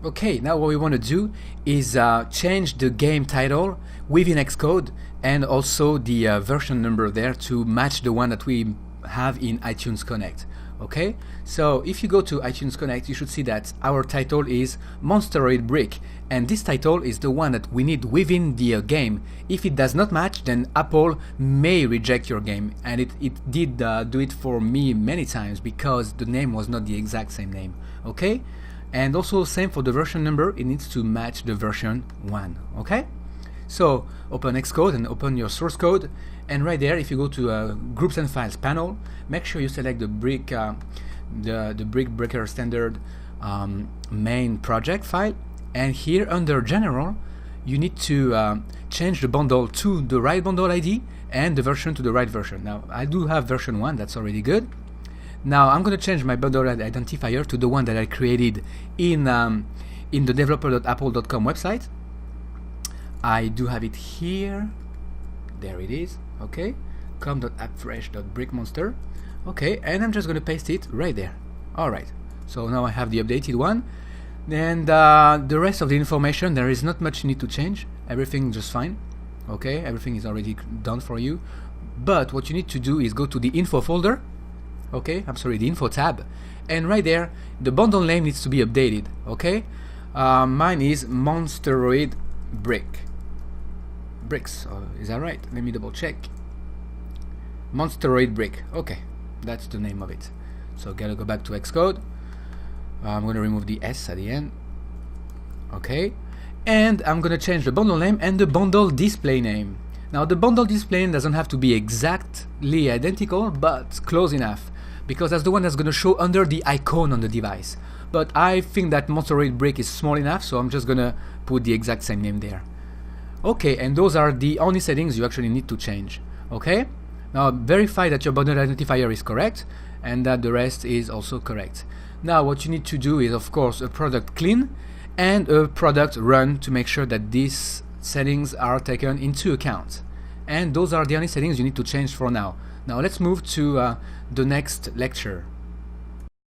Okay, now what we want to do is change the game title within Xcode and also the version number there to match the one that we have in iTunes Connect. Okay, so if you go to iTunes Connect, you should see that our title is Monsteroid Brick, and this title is the one that we need within the game. If it does not match, then Apple may reject your game, and it did do it for me many times because the name was not the exact same name. Okay, and also same for the version number, it needs to match the version 1. Okay, so open Xcode and open your source code, and right there, if you go to Groups and Files panel, make sure you select the brick, the Brick Breaker standard main project file, and here under General, you need to change the bundle to the right bundle ID and the version to the right version. Now I do have version 1, that's already good. Now I'm going to change my bundle identifier to the one that I created in the developer.apple.com website. I do have it here. There it is. Okay, com.appfresh.brickmonster. Okay, and I'm just going to paste it right there. Alright, so now I have the updated one, and the rest of the information, there is not much you need to change. Everything just fine. Okay, everything is already done for you, but what you need to do is go to the info folder. Okay, I'm sorry, the info tab, and right there the bundle name needs to be updated. Okay, mine is Monsteroid Bricks. Is that right? Let me double check. Monsteroid Brick. Okay, that's the name of it. So gotta go back to Xcode. I'm gonna remove the S at the end. Okay, and I'm gonna change the bundle name and the bundle display name. Now the bundle display name doesn't have to be exactly identical, but close enough, because that's the one that's gonna show under the icon on the device. But I think that Monsteroid Brick is small enough, so I'm just gonna put the exact same name there. Okay, and those are the only settings you actually need to change. Okay, now verify that your bundle identifier is correct and that the rest is also correct. Now what you need to do is, of course, a product clean and a product run to make sure that these settings are taken into account. And those are the only settings you need to change for now. Now let's move to the next lecture.